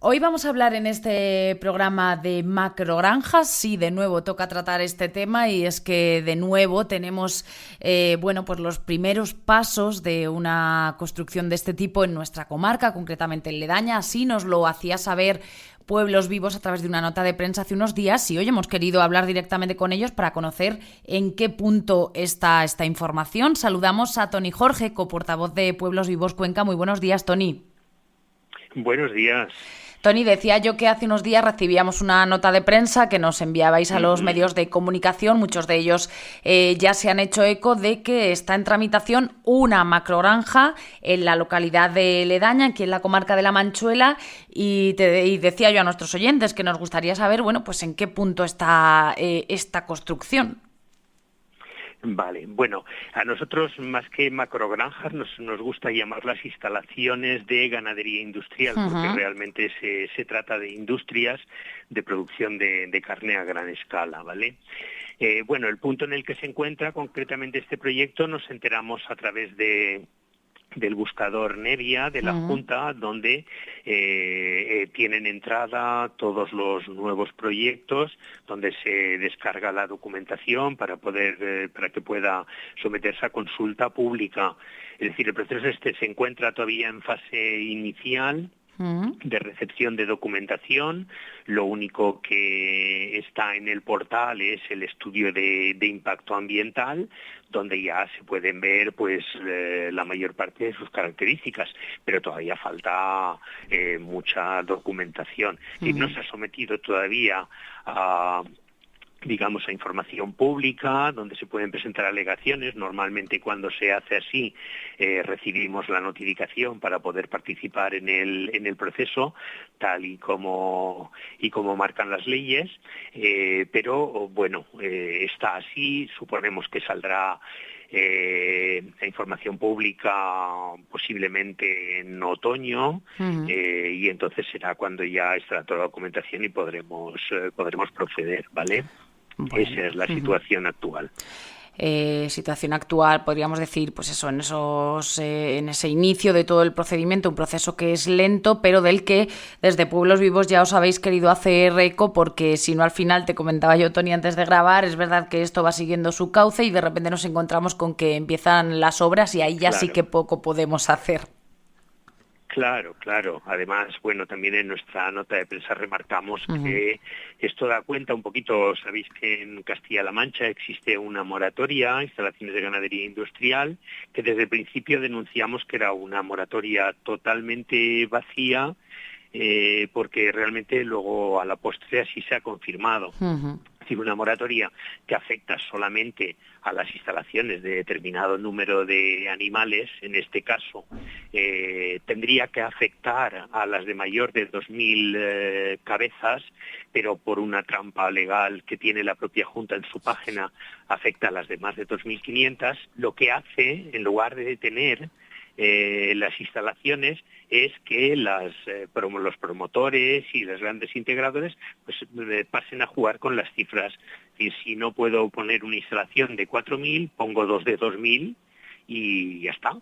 Hoy vamos a hablar en este programa de macrogranjas. Sí, de nuevo toca tratar este tema y es que de nuevo tenemos pues los primeros pasos de una construcción de este tipo en nuestra comarca, concretamente en Ledaña. Así nos lo hacía saber Pueblos Vivos a través de una nota de prensa hace unos días y hoy hemos querido hablar directamente con ellos para conocer en qué punto está esta información. Saludamos a Toni Jorge, coportavoz de Pueblos Vivos Cuenca. Muy buenos días, Toni. Buenos días. Toni, decía yo que hace unos días recibíamos una nota de prensa que nos enviabais a los medios de comunicación. Muchos de ellos ya se han hecho eco de que está en tramitación una macrogranja en la localidad de Ledaña, aquí en la comarca de La Manchuela, y decía yo a nuestros oyentes que nos gustaría saber, pues en qué punto está esta construcción. Vale, bueno, a nosotros más que macrogranjas nos gusta llamarlas instalaciones de ganadería industrial, porque realmente se trata de industrias de producción de carne a gran escala, ¿vale? El punto en el que se encuentra concretamente este proyecto nos enteramos a través del buscador Nevia de la Junta, donde tienen entrada todos los nuevos proyectos, donde se descarga la documentación para que pueda someterse a consulta pública. Es decir, el proceso se encuentra todavía en fase inicial de recepción de documentación. Lo único que está en el portal es el estudio de impacto ambiental, donde ya se pueden ver la mayor parte de sus características, pero todavía falta mucha documentación. Y no se ha sometido todavía a información pública, donde se pueden presentar alegaciones. Normalmente cuando se hace así, recibimos la notificación para poder participar en el proceso, tal y como marcan las leyes, pero está así. Suponemos que saldrá la información pública posiblemente en otoño, y entonces será cuando ya estará toda la documentación y podremos proceder, ¿vale? Bueno, esa es la situación actual. Situación actual, podríamos decir, en ese inicio de todo el procedimiento, un proceso que es lento, pero del que desde Pueblos Vivos ya os habéis querido hacer eco, porque si no, al final, te comentaba yo, Toni, antes de grabar, es verdad que esto va siguiendo su cauce y de repente nos encontramos con que empiezan las obras y ahí ya sí que poco podemos hacer. Claro. Además, también en nuestra nota de prensa remarcamos que esto da cuenta un poquito. Sabéis que en Castilla-La Mancha existe una moratoria, instalaciones de ganadería industrial, que desde el principio denunciamos que era una moratoria totalmente vacía, porque realmente luego a la postre así se ha confirmado. Es decir, una moratoria que afecta solamente a las instalaciones de determinado número de animales. En este caso, tendría que afectar a las de mayor de 2.000 cabezas, pero por una trampa legal que tiene la propia Junta en su página, afecta a las de más de 2.500, lo que hace, en lugar de detener las instalaciones, es que los promotores y los grandes integradores pasen a jugar con las cifras. Y si no puedo poner una instalación de 4.000, pongo dos de 2.000 y ya está.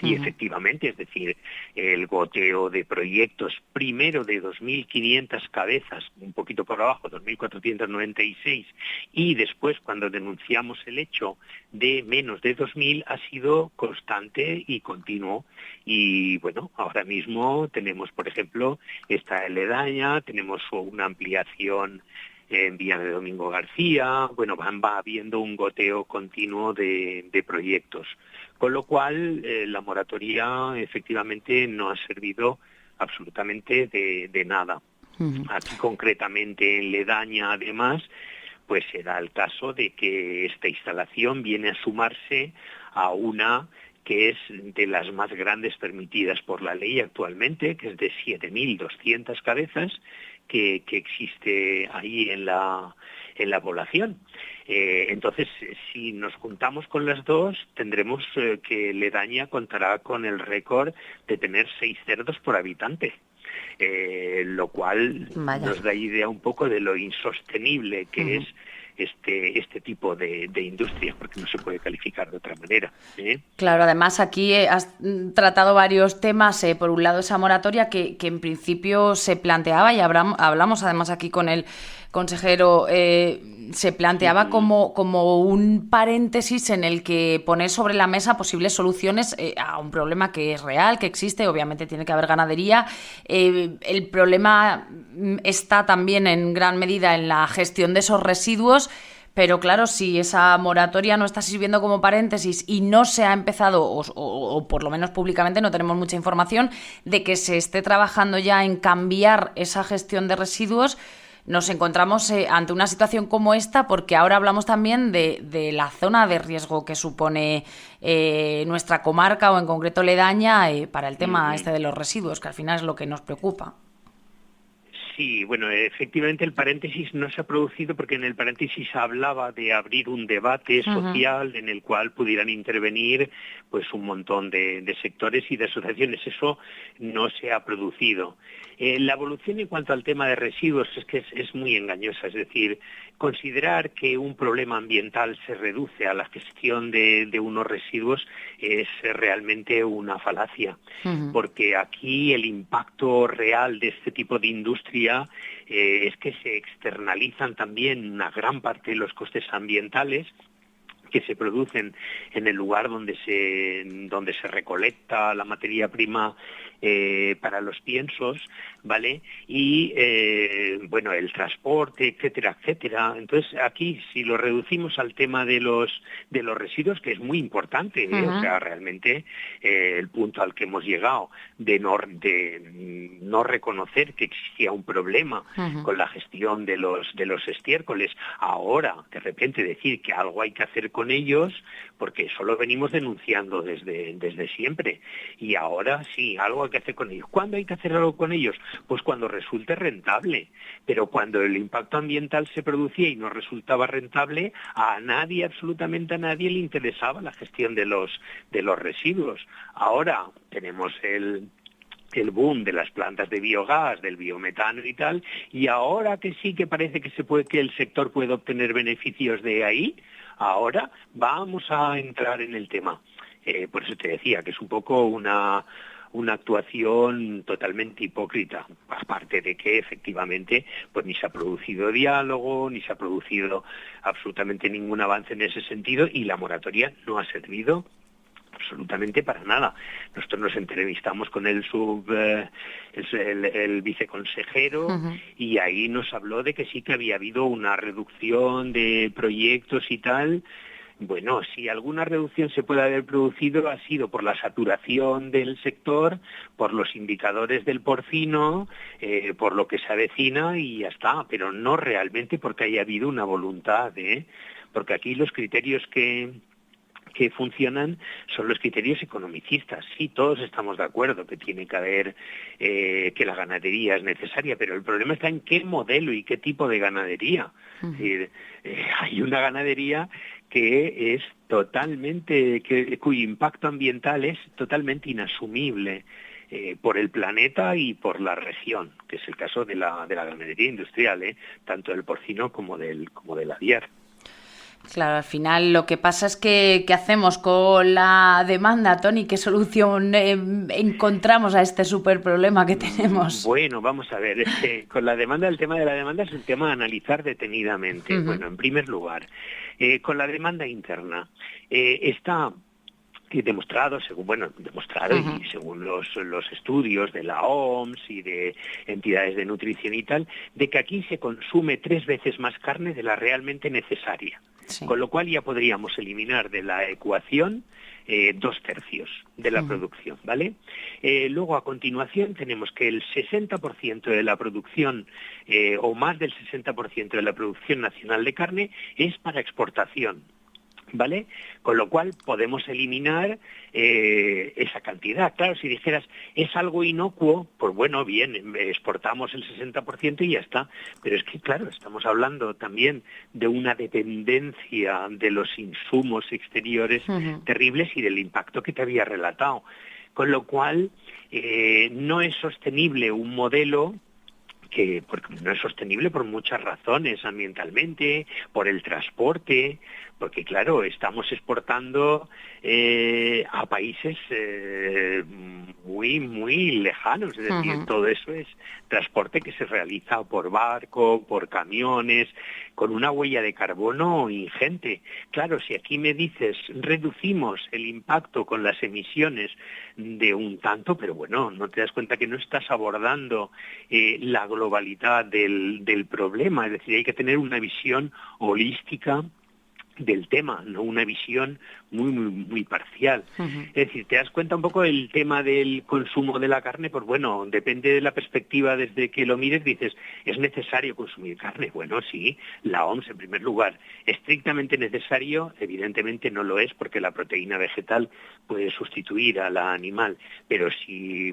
Y efectivamente, es decir, el goteo de proyectos, primero de 2.500 cabezas, un poquito por abajo, 2.496, y después cuando denunciamos el hecho de menos de 2.000, ha sido constante y continuo. Y ahora mismo tenemos, por ejemplo, esta Ledaña, tenemos una ampliación en Villa de Domingo García. Va habiendo un goteo continuo de proyectos, con lo cual la moratoria efectivamente no ha servido absolutamente de nada. Aquí concretamente en Ledaña, además, será el caso de que esta instalación viene a sumarse a una que es de las más grandes permitidas por la ley actualmente, que es de 7.200 cabezas, que existe ahí en la población. Entonces, si nos juntamos con las dos, tendremos que Ledaña contará con el récord de tener 6 cerdos por habitante. Lo cual nos da idea un poco de lo insostenible que es este tipo de industria, porque no se puede calificar de otra manera. Claro, además aquí has tratado varios temas. Por un lado, esa moratoria que en principio se planteaba, y hablamos además aquí con el consejero, se planteaba como un paréntesis en el que poner sobre la mesa posibles soluciones a un problema que es real, que existe. Obviamente tiene que haber ganadería. El problema está también en gran medida en la gestión de esos residuos. Pero claro, si esa moratoria no está sirviendo como paréntesis y no se ha empezado, o por lo menos públicamente no tenemos mucha información de que se esté trabajando ya en cambiar esa gestión de residuos, nos encontramos ante una situación como esta, porque ahora hablamos también de la zona de riesgo que supone nuestra comarca, o en concreto Ledaña, para el tema de los residuos, que al final es lo que nos preocupa. Sí, bueno, efectivamente el paréntesis no se ha producido porque en el paréntesis hablaba de abrir un debate social en el cual pudieran intervenir pues un montón de sectores y de asociaciones. Eso no se ha producido. La evolución en cuanto al tema de residuos es que es muy engañosa, es decir, considerar que un problema ambiental se reduce a la gestión de unos residuos es realmente una falacia, porque aquí el impacto real de este tipo de industria es que se externalizan también una gran parte de los costes ambientales que se producen en el lugar donde se recolecta la materia prima para los piensos, ¿vale? Y, bueno, el transporte, etcétera, etcétera. Entonces, aquí, si lo reducimos al tema de los residuos, que es muy importante, o sea, realmente el punto al que hemos llegado de no reconocer que existía un problema con la gestión de los estiércoles, ahora, de repente, decir que algo hay que hacer con ellos, porque eso lo venimos denunciando desde siempre, y ahora sí, algo hay que hacer con ellos. ¿Cuándo hay que hacer algo con ellos? Pues cuando resulte rentable, pero cuando el impacto ambiental se producía y no resultaba rentable, a nadie, absolutamente a nadie, le interesaba la gestión de los residuos. Ahora tenemos el boom de las plantas de biogás, del biometano y tal, y ahora que sí que parece que el sector puede obtener beneficios de ahí, ahora vamos a entrar en el tema. Por eso te decía que es un poco una actuación totalmente hipócrita, aparte de que efectivamente pues ni se ha producido diálogo, ni se ha producido absolutamente ningún avance en ese sentido, y la moratoria no ha servido absolutamente para nada. Nosotros nos entrevistamos con el viceconsejero y ahí nos habló de que sí que había habido una reducción de proyectos y tal. Bueno, si alguna reducción se puede haber producido ha sido por la saturación del sector, por los indicadores del porcino, por lo que se avecina y ya está, pero no realmente porque haya habido una voluntad, porque aquí los criterios que funcionan son los criterios economicistas. Sí, todos estamos de acuerdo que tiene que haber, que la ganadería es necesaria, pero el problema está en qué modelo y qué tipo de ganadería. Es decir, hay una ganadería que es totalmente, cuyo impacto ambiental es totalmente inasumible por el planeta y por la región, que es el caso de la ganadería industrial, tanto del porcino como del aviar. Claro, al final lo que pasa es que ¿qué hacemos con la demanda, Toni? ¿Qué solución encontramos a este súper problema que tenemos? Bueno, vamos a ver, con la demanda, el tema de la demanda es un tema a analizar detenidamente. Bueno, en primer lugar, con la demanda interna, está demostrado, y según los estudios de la OMS y de entidades de nutrición y tal, de que aquí se consume 3 veces más carne de la realmente necesaria. Sí. Con lo cual ya podríamos eliminar de la ecuación 2/3 de la producción, ¿vale? Luego, a continuación, tenemos que el 60% de la producción, o más del 60% de la producción nacional de carne, es para exportación, ¿vale? Con lo cual podemos eliminar esa cantidad. Claro, si dijeras, es algo inocuo, pues bueno, bien, exportamos el 60% y ya está. Pero es que, claro, estamos hablando también de una dependencia de los insumos exteriores terribles y del impacto que te había relatado. Con lo cual, no es sostenible un modelo porque no es sostenible por muchas razones, ambientalmente, por el transporte, porque claro, estamos exportando a países muy, muy lejanos, es decir, todo eso es transporte que se realiza por barco, por camiones, con una huella de carbono ingente. Claro, si aquí me dices, reducimos el impacto con las emisiones de un tanto, pero bueno, no te das cuenta que no estás abordando la globalidad del problema, es decir, hay que tener una visión holística del tema, no una visión muy, muy, muy parcial. Es decir, te das cuenta un poco el tema del consumo de la carne, pues bueno, depende de la perspectiva desde que lo mires, dices, ¿es necesario consumir carne? Bueno, sí, la OMS en primer lugar, estrictamente necesario, evidentemente no lo es, porque la proteína vegetal puede sustituir a la animal, pero si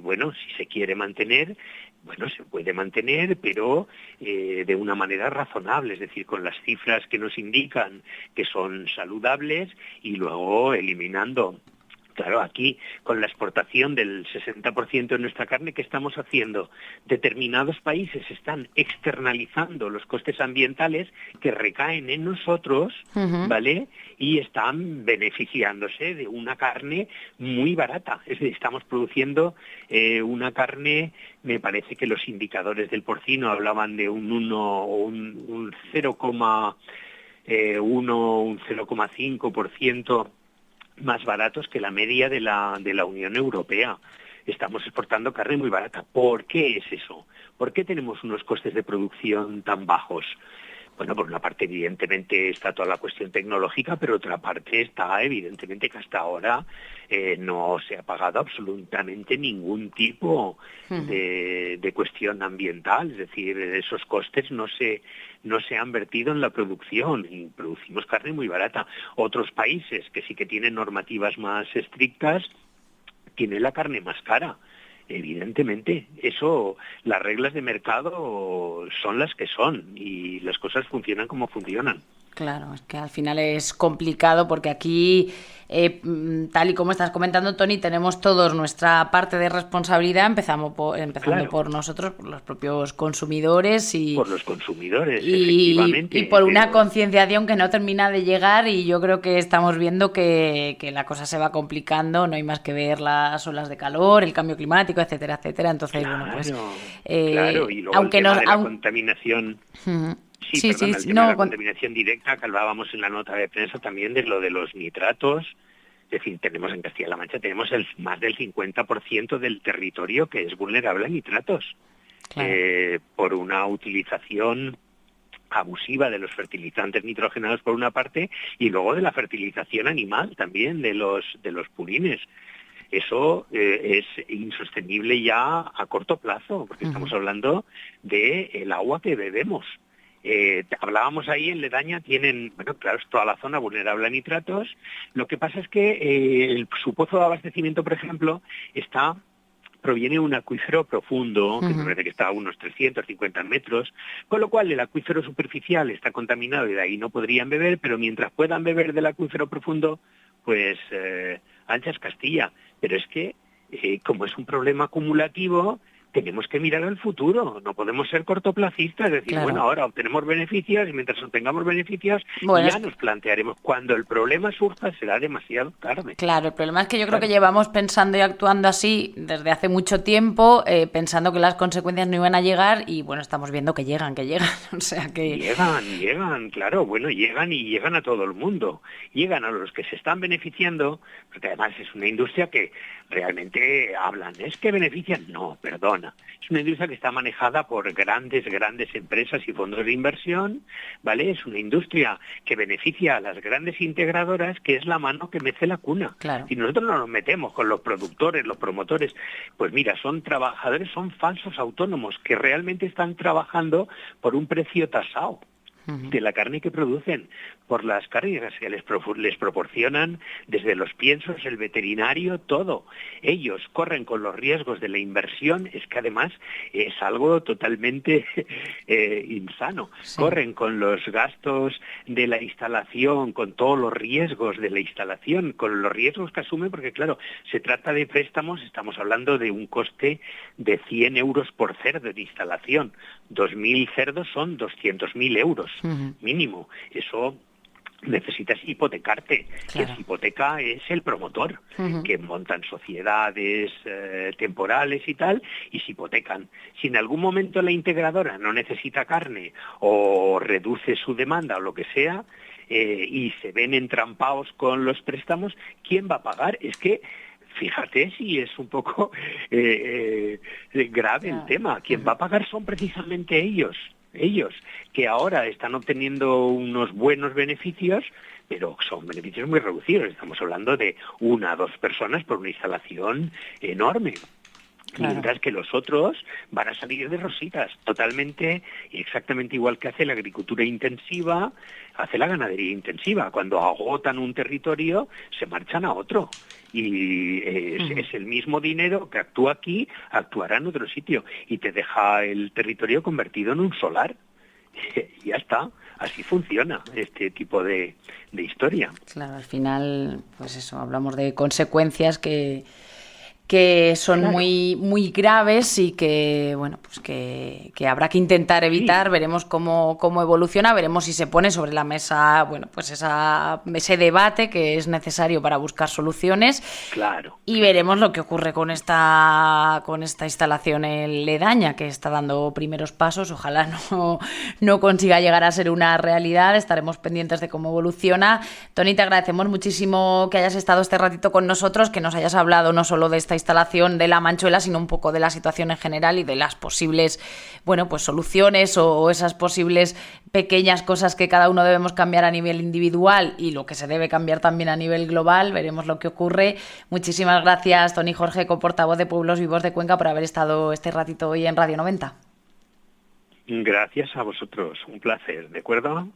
se quiere mantener, bueno, se puede mantener, pero de una manera razonable, es decir, con las cifras que nos indican que son saludables y luego eliminando. Claro, aquí con la exportación del 60% de nuestra carne, ¿qué estamos haciendo? Determinados países están externalizando los costes ambientales que recaen en nosotros, ¿vale? Y están beneficiándose de una carne muy barata. Es decir, estamos produciendo una carne, me parece que los indicadores del porcino hablaban de un 1 o un 0,1, un 0,5% más baratos que la media de la Unión Europea. Estamos exportando carne muy barata. ¿Por qué es eso? ¿Por qué tenemos unos costes de producción tan bajos? Bueno, por una parte evidentemente está toda la cuestión tecnológica, pero otra parte está evidentemente que hasta ahora no se ha pagado absolutamente ningún tipo de cuestión ambiental, es decir, esos costes no se han vertido en la producción y producimos carne muy barata. Otros países que sí que tienen normativas más estrictas tienen la carne más cara. Evidentemente, las reglas de mercado son las que son y las cosas funcionan como funcionan. Claro, es que al final es complicado porque aquí, tal y como estás comentando, Tony, tenemos todos nuestra parte de responsabilidad, empezando por nosotros, por los propios consumidores por los consumidores, efectivamente. Y por una concienciación que no termina de llegar y yo creo que estamos viendo que la cosa se va complicando, no hay más que ver las olas de calor, el cambio climático, etcétera, etcétera. Entonces, claro, y luego aunque el tema de la contaminación. El tema de la contaminación directa, que hablábamos en la nota de prensa también de lo de los nitratos. Es decir, tenemos en Castilla-La Mancha más del 50% del territorio que es vulnerable a nitratos. Claro. Por una utilización abusiva de los fertilizantes nitrogenados por una parte y luego de la fertilización animal también, de los purines. Eso es insostenible ya a corto plazo, porque estamos hablando del agua que bebemos. Hablábamos ahí en Ledaña, tienen, claro, es toda la zona vulnerable a nitratos. Lo que pasa es que su pozo de abastecimiento, por ejemplo, proviene de un acuífero profundo, que me parece que está a unos 350 metros, con lo cual el acuífero superficial está contaminado y de ahí no podrían beber, pero mientras puedan beber del acuífero profundo, pues ancha es Castilla. Pero es que, como es un problema acumulativo, tenemos que mirar al futuro, no podemos ser cortoplacistas, es decir, claro. Ahora obtenemos beneficios y mientras obtengamos beneficios ya nos plantearemos. Cuando el problema surja será demasiado tarde. Claro, el problema es que yo creo que llevamos pensando y actuando así desde hace mucho tiempo, pensando que las consecuencias no iban a llegar y estamos viendo que llegan, o sea que... Llegan, claro, llegan a todo el mundo, llegan a los que se están beneficiando, porque además es una industria que realmente hablan, ¿es que benefician? No, perdón. Es una industria que está manejada por grandes empresas y fondos de inversión, ¿vale? Es una industria que beneficia a las grandes integradoras, que es la mano que mece la cuna. Claro. Si nosotros no nos metemos con los productores, los promotores, pues mira, son trabajadores, son falsos autónomos que realmente están trabajando por un precio tasado de la carne que producen, por las cargas que les proporcionan desde los piensos, el veterinario, todo. Ellos corren con los riesgos de la inversión, es que además es algo totalmente insano. Sí. Corren con los gastos de la instalación, con todos los riesgos de la instalación, con los riesgos que asumen, porque claro, se trata de préstamos, estamos hablando de un coste de 100 euros por cerdo de instalación. 2.000 cerdos son 200.000 euros mínimo. Eso necesitas hipotecarte, claro. que se hipoteca es el promotor, que montan sociedades temporales y tal, y se hipotecan. Si en algún momento la integradora no necesita carne o reduce su demanda o lo que sea, y se ven entrampados con los préstamos, ¿quién va a pagar? Es que fíjate si es un poco grave el tema. Quien va a pagar son precisamente ellos, que ahora están obteniendo unos buenos beneficios, pero son beneficios muy reducidos. Estamos hablando de 1 a 2 personas por una instalación enorme. Claro. Mientras que los otros van a salir de rositas, totalmente y exactamente igual que hace la agricultura intensiva, hace la ganadería intensiva. Cuando agotan un territorio, se marchan a otro. Y es el mismo dinero que actúa aquí, actuará en otro sitio. Y te deja el territorio convertido en un solar. Y ya está. Así funciona este tipo de historia. Claro, al final, pues eso, hablamos de consecuencias que son claro. muy graves y que bueno pues que habrá que intentar evitar. Sí. Veremos cómo evoluciona, veremos si se pone sobre la mesa bueno pues ese debate que es necesario para buscar soluciones. Claro. Y veremos lo que ocurre con esta instalación ledaña que está dando primeros pasos. Ojalá no consiga llegar a ser una realidad. Estaremos pendientes de cómo evoluciona. Toni, te agradecemos muchísimo que hayas estado este ratito con nosotros, que nos hayas hablado no solo de esta instalación de La Manchuela, sino un poco de la situación en general y de las posibles, bueno, pues soluciones o esas posibles pequeñas cosas que cada uno debemos cambiar a nivel individual y lo que se debe cambiar también a nivel global. Veremos lo que ocurre. Muchísimas gracias, Toni Jorge, coportavoz de Pueblos Vivos de Cuenca, por haber estado este ratito hoy en Radio 90. Gracias a vosotros, un placer, ¿de acuerdo?